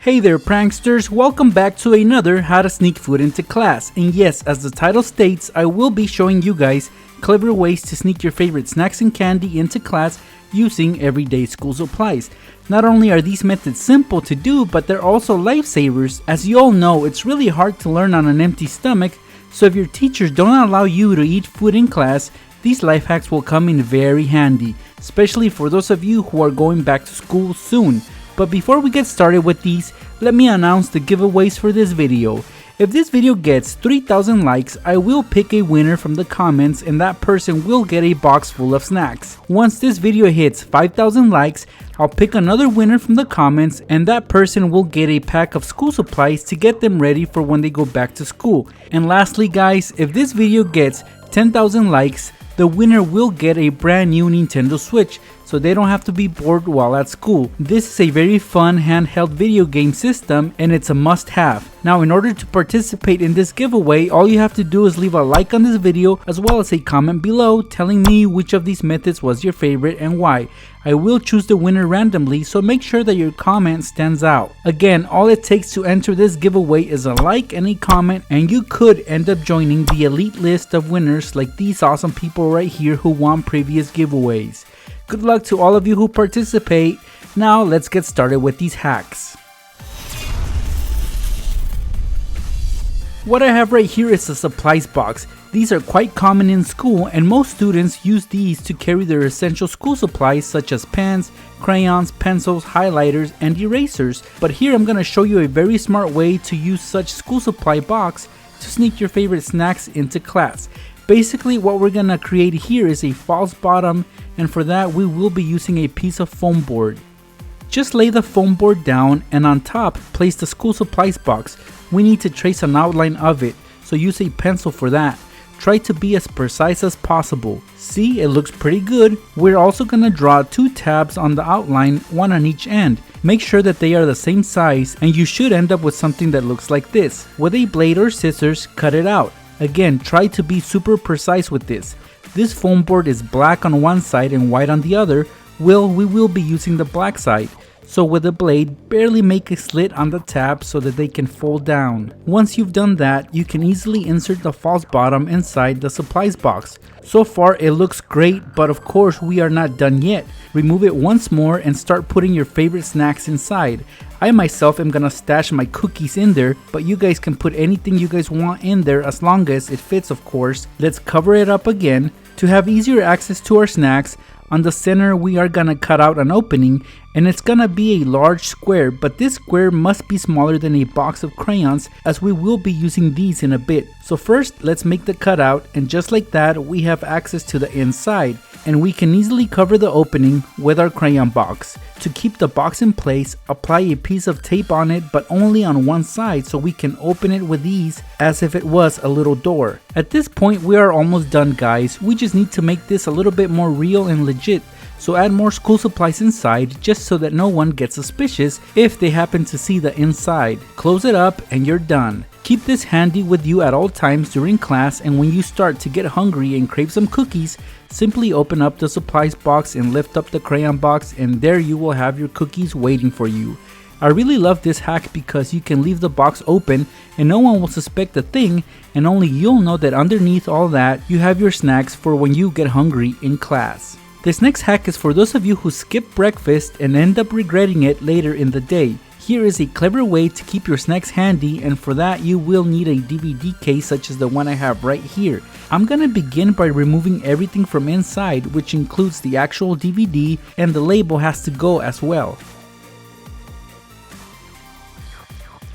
Hey there pranksters, welcome back to another how to sneak food into class. And yes, as the title states, I will be showing you guys clever ways to sneak your favorite snacks and candy into class using everyday school supplies. Not only are these methods simple to do, but they're also lifesavers. As you all know, it's really hard to learn on an empty stomach, so if your teachers don't allow you to eat food in class, these life hacks will come in very handy, especially for those of you who are going back to school soon. But before we get started with these, let me announce the giveaways for this video. If this video gets 3,000 likes, I will pick a winner from the comments and that person will get a box full of snacks. Once this video hits 5,000 likes, I'll pick another winner from the comments and that person will get a pack of school supplies to get them ready for when they go back to school. And lastly guys, if this video gets 10,000 likes, the winner will get a brand new Nintendo Switch, so they don't have to be bored while at school. This is a very fun handheld video game system and it's a must-have. Now in order to participate in this giveaway, all you have to do is leave a like on this video as well as a comment below telling me which of these methods was your favorite and why. I will choose the winner randomly, so make sure that your comment stands out. Again, all it takes to enter this giveaway is a like and a comment, and you could end up joining the elite list of winners like these awesome people right here who won previous giveaways. Good luck to all of you who participate. Now let's get started with these hacks. What I have right here is a supplies box. These are quite common in school and most students use these to carry their essential school supplies such as pens, crayons, pencils, highlighters, and erasers. But here I'm going to show you a very smart way to use such school supply box to sneak your favorite snacks into class. Basically what we're going to create here is a false bottom, and for that we will be using a piece of foam board. Just lay the foam board down and on top place the school supplies box. We need to trace an outline of it, so use a pencil for that. Try to be as precise as possible. See, it looks pretty good. We're also going to draw 2 tabs on the outline, one on each end. Make sure that they are the same size and you should end up with something that looks like this. With a blade or scissors, cut it out. Again, try to be super precise with this. This foam board is black on one side and white on the other. We will be using the black side. So with a blade, barely make a slit on the tab so that they can fold down. Once you've done that, you can easily insert the false bottom inside the supplies box. So far it looks great, but of course we are not done yet. Remove it once more and start putting your favorite snacks inside. I myself am gonna stash my cookies in there, but you guys can put anything you guys want in there as long as it fits, of course. Let's cover it up again. To have easier access to our snacks, on the center we are gonna cut out an opening and it's gonna be a large square, but this square must be smaller than a box of crayons as we will be using these in a bit. So first let's make the cutout, and just like that we have access to the inside and we can easily cover the opening with our crayon box. To keep the box in place, apply a piece of tape on it but only on one side so we can open it with ease as if it was a little door. At this point we are almost done guys, we just need to make this a little bit more real and legit. So add more school supplies inside just so that no one gets suspicious if they happen to see the inside. Close it up and you're done. Keep this handy with you at all times during class, and when you start to get hungry and crave some cookies, simply open up the supplies box and lift up the crayon box, and there you will have your cookies waiting for you. I really love this hack because you can leave the box open and no one will suspect a thing, and only you'll know that underneath all that you have your snacks for when you get hungry in class. This next hack is for those of you who skip breakfast and end up regretting it later in the day. Here is a clever way to keep your snacks handy, and for that you will need a DVD case such as the one I have right here. I'm gonna begin by removing everything from inside, which includes the actual DVD, and the label has to go as well.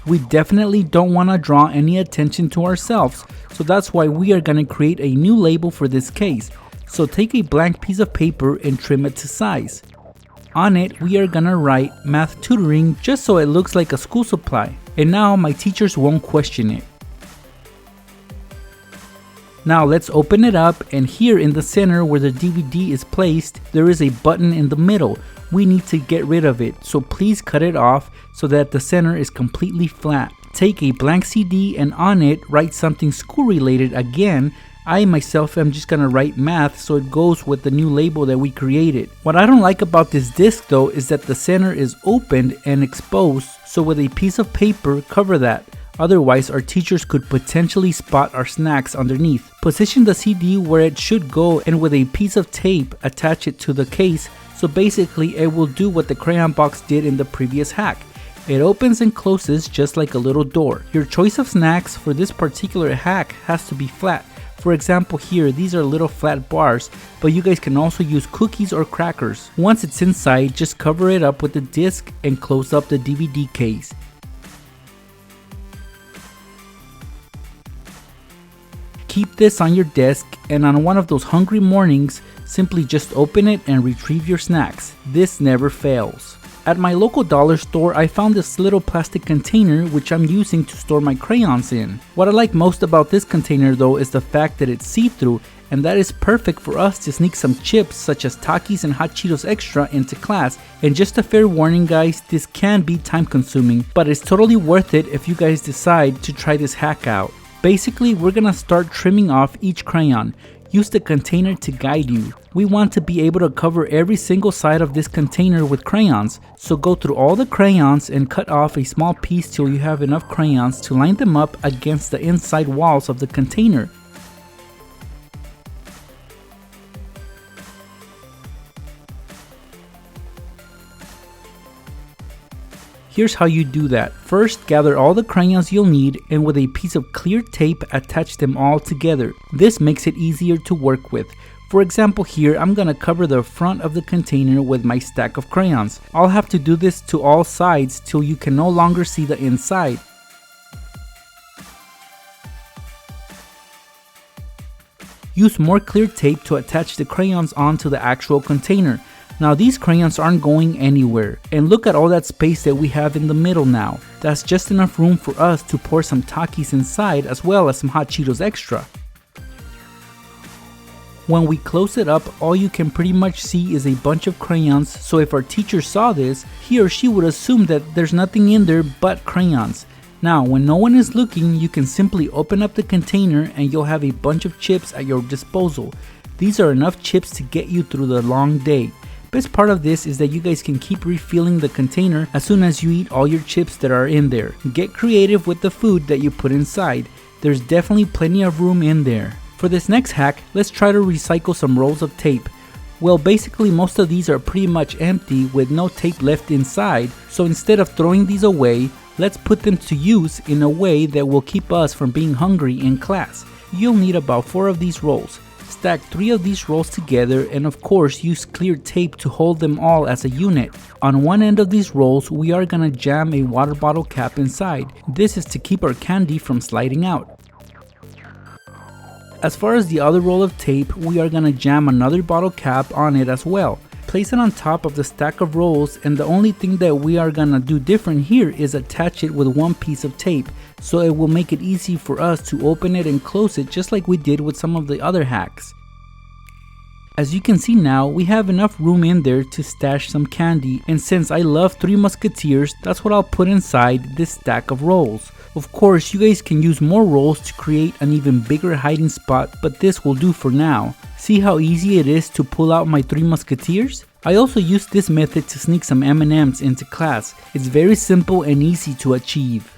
We definitely don't want to draw any attention to ourselves, so that's why we are gonna create a new label for this case. So take a blank piece of paper and trim it to size. On it, we are gonna write math tutoring just so it looks like a school supply. And now my teachers won't question it. Now let's open it up, and here in the center where the DVD is placed, there is a button in the middle. We need to get rid of it, so please cut it off so that the center is completely flat. Take a blank CD and on it write something school related again. I myself am just gonna write math so it goes with the new label that we created. What I don't like about this disc though is that the center is opened and exposed, so with a piece of paper cover that. Otherwise, our teachers could potentially spot our snacks underneath. Position the CD where it should go and with a piece of tape attach it to the case, so basically it will do what the crayon box did in the previous hack. It opens and closes just like a little door. Your choice of snacks for this particular hack has to be flat. For example here, these are little flat bars, but you guys can also use cookies or crackers. Once it's inside, just cover it up with the disc and close up the DVD case. Keep this on your desk, and on one of those hungry mornings, simply just open it and retrieve your snacks. This never fails. At my local dollar store, I found this little plastic container which I'm using to store my crayons in. What I like most about this container though is the fact that it's see-through, and that is perfect for us to sneak some chips such as Takis and Hot Cheetos Extra into class. And just a fair warning guys, this can be time consuming, but it's totally worth it if you guys decide to try this hack out. Basically, we're gonna start trimming off each crayon. Use the container to guide you. We want to be able to cover every single side of this container with crayons, so go through all the crayons and cut off a small piece till you have enough crayons to line them up against the inside walls of the container. Here's how you do that. First, gather all the crayons you'll need and with a piece of clear tape attach them all together. This makes it easier to work with. For example here, I'm gonna cover the front of the container with my stack of crayons. I'll have to do this to all sides till you can no longer see the inside. Use more clear tape to attach the crayons onto the actual container. Now these crayons aren't going anywhere, and look at all that space that we have in the middle now. That's just enough room for us to pour some Takis inside as well as some Hot Cheetos Extra. When we close it up, all you can pretty much see is a bunch of crayons, so if our teacher saw this, he or she would assume that there's nothing in there but crayons. Now when no one is looking, you can simply open up the container and you'll have a bunch of chips at your disposal. These are enough chips to get you through the long day. Best part of this is that you guys can keep refilling the container as soon as you eat all your chips that are in there. Get creative with the food that you put inside. There's definitely plenty of room in there. For this next hack, let's try to recycle some rolls of tape. Well, basically most of these are pretty much empty with no tape left inside, so instead of throwing these away, let's put them to use in a way that will keep us from being hungry in class. You'll need about 4 of these rolls. Stack 3 of these rolls together and of course use clear tape to hold them all as a unit. On one end of these rolls we are gonna jam a water bottle cap inside. This is to keep our candy from sliding out. As far as the other roll of tape, we are gonna jam another bottle cap on it as well. Place it on top of the stack of rolls, and the only thing that we are gonna do different here is attach it with one piece of tape, so it will make it easy for us to open it and close it just like we did with some of the other hacks. As you can see now, we have enough room in there to stash some candy, and since I love Three Musketeers, that's what I'll put inside this stack of rolls. Of course, you guys can use more rolls to create an even bigger hiding spot, but this will do for now. See how easy it is to pull out my Three Musketeers? I also used this method to sneak some M&Ms into class. It's very simple and easy to achieve.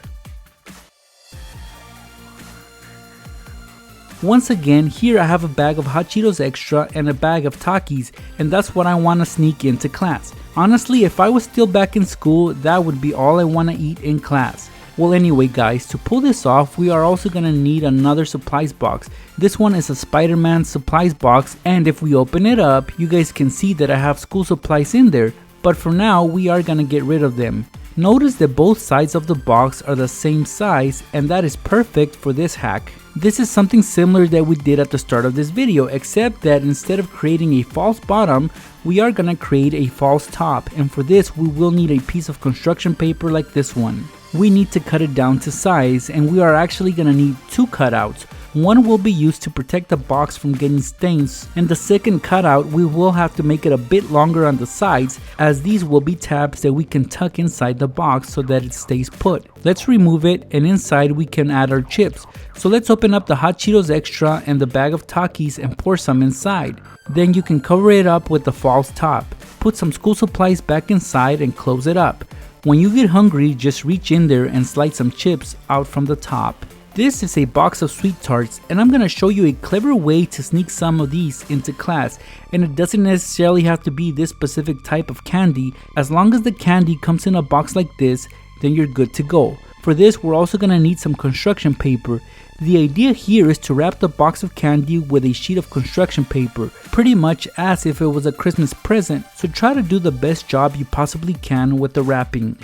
Once again, here I have a bag of Hot Cheetos Extra and a bag of Takis, and that's what I want to sneak into class. Honestly, if I was still back in school, that would be all I want to eat in class. Well anyway guys, to pull this off, we are also gonna need another supplies box. This one is a Spider-Man supplies box, and if we open it up, you guys can see that I have school supplies in there, but for now we are gonna get rid of them. Notice that both sides of the box are the same size, and that is perfect for this hack. This is something similar that we did at the start of this video, except that instead of creating a false bottom, we are gonna create a false top, and for this we will need a piece of construction paper like this one. We need to cut it down to size, and we are actually gonna need 2 cutouts. One will be used to protect the box from getting stains, and the second cutout we will have to make it a bit longer on the sides, as these will be tabs that we can tuck inside the box so that it stays put. Let's remove it, and inside we can add our chips. So let's open up the Hot Cheetos Extra and the bag of Takis and pour some inside. Then you can cover it up with the false top. Put some school supplies back inside and close it up. When you get hungry, just reach in there and slide some chips out from the top. This is a box of sweet tarts, and I'm going to show you a clever way to sneak some of these into class, and it doesn't necessarily have to be this specific type of candy. As long as the candy comes in a box like this, then you're good to go. For this, we're also going to need some construction paper. The idea here is to wrap the box of candy with a sheet of construction paper, pretty much as if it was a Christmas present, so try to do the best job you possibly can with the wrapping.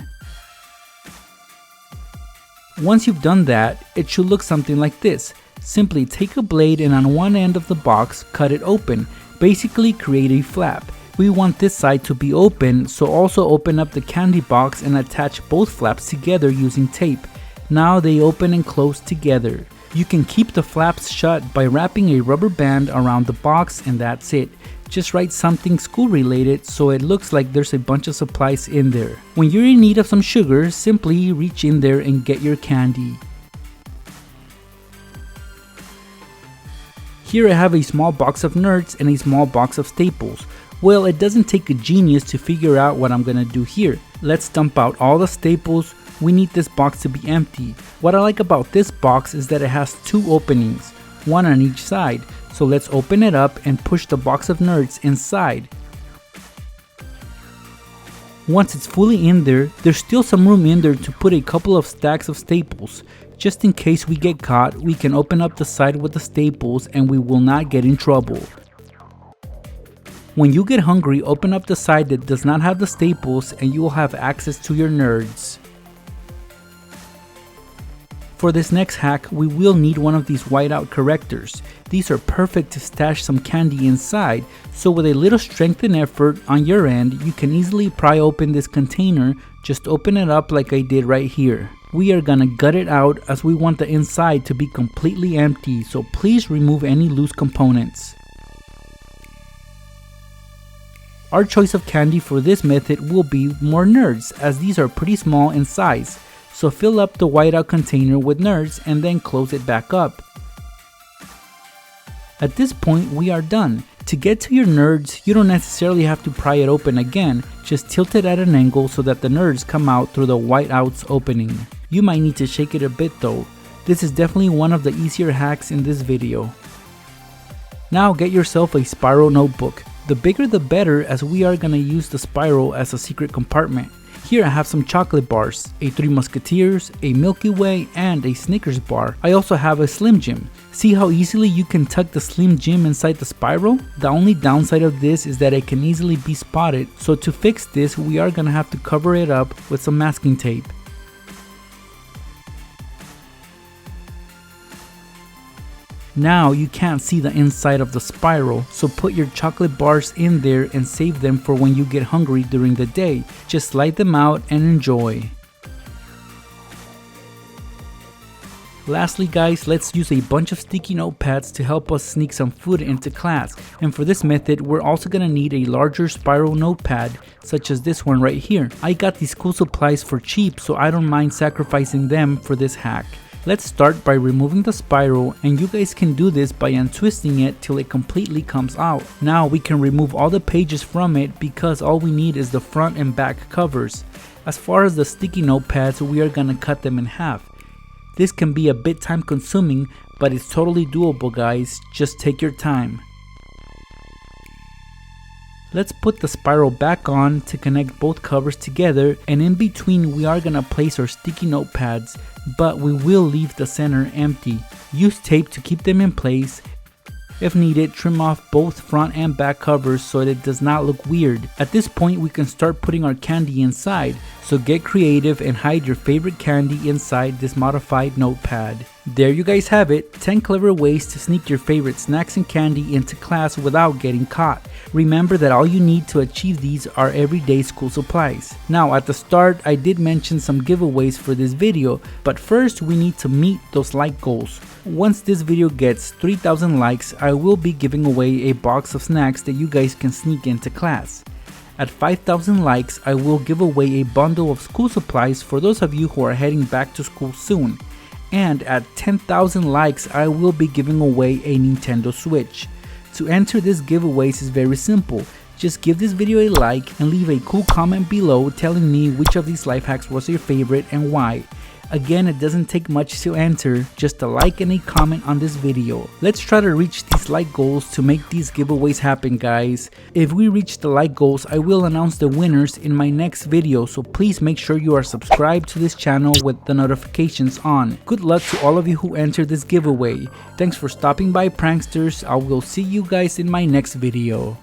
Once you've done that, it should look something like this. Simply take a blade and on one end of the box, cut it open. Basically create a flap. We want this side to be open, so also open up the candy box and attach both flaps together using tape. Now they open and close together. You can keep the flaps shut by wrapping a rubber band around the box, and that's it. Just write something school related so it looks like there's a bunch of supplies in there. When you're in need of some sugar, simply reach in there and get your candy. Here I have a small box of Nerds and a small box of staples. Well, it doesn't take a genius to figure out what I'm gonna do here. Let's dump out all the staples. We need this box to be empty. What I like about this box is that it has two openings, one on each side. So let's open it up and push the box of Nerds inside. Once it's fully in there, there's still some room in there to put a couple of stacks of staples. Just in case we get caught, we can open up the side with the staples and we will not get in trouble. When you get hungry, open up the side that does not have the staples and you will have access to your Nerds. For this next hack, we will need one of these whiteout correctors. These are perfect to stash some candy inside, so with a little strength and effort on your end, you can easily pry open this container. Just open it up like I did right here. We are gonna gut it out as we want the inside to be completely empty, so please remove any loose components. Our choice of candy for this method will be more Nerds, as these are pretty small in size. So fill up the whiteout container with Nerds and then close it back up. At this point we are done. To get to your Nerds, you don't necessarily have to pry it open again, just tilt it at an angle so that the Nerds come out through the whiteout's opening. You might need to shake it a bit though. This is definitely one of the easier hacks in this video. Now get yourself a spiral notebook. The bigger the better, as we are gonna use the spiral as a secret compartment. Here I have some chocolate bars, a Three Musketeers, a Milky Way, and a Snickers bar. I also have a Slim Jim. See how easily you can tuck the Slim Jim inside the spiral? The only downside of this is that it can easily be spotted, so to fix this we are gonna have to cover it up with some masking tape. Now you can't see the inside of the spiral, so put your chocolate bars in there and save them for when you get hungry during the day. Just slide them out and enjoy. Lastly guys, let's use a bunch of sticky notepads to help us sneak some food into class. And for this method, we're also gonna need a larger spiral notepad, such as this one right here. I got these school supplies for cheap, so I don't mind sacrificing them for this hack. Let's start by removing the spiral, and you guys can do this by untwisting it till it completely comes out. Now we can remove all the pages from it because all we need is the front and back covers. As far as the sticky notepads, we are gonna cut them in half. This can be a bit time consuming, but it's totally doable guys, just take your time. Let's put the spiral back on to connect both covers together, and in between we are gonna place our sticky notepads, but we will leave the center empty. Use tape to keep them in place. If needed, trim off both front and back covers so that it does not look weird. At this point we can start putting our candy inside, so get creative and hide your favorite candy inside this modified notepad. There you guys have it, 10 clever ways to sneak your favorite snacks and candy into class without getting caught. Remember that all you need to achieve these are everyday school supplies. Now at the start I did mention some giveaways for this video, but first we need to meet those like goals. Once this video gets 3,000 likes, I will be giving away a box of snacks that you guys can sneak into class. At 5,000 likes, I will give away a bundle of school supplies for those of you who are heading back to school soon. And at 10,000 likes, I will be giving away a Nintendo Switch. To enter these giveaways is very simple. Just give this video a like and leave a cool comment below telling me which of these life hacks was your favorite and why. Again, it doesn't take much to enter, just a like and a comment on this video. Let's try to reach these like goals to make these giveaways happen, guys. If we reach the like goals, I will announce the winners in my next video, so please make sure you are subscribed to this channel with the notifications on. Good luck to all of you who entered this giveaway. Thanks for stopping by, pranksters. I will see you guys in my next video.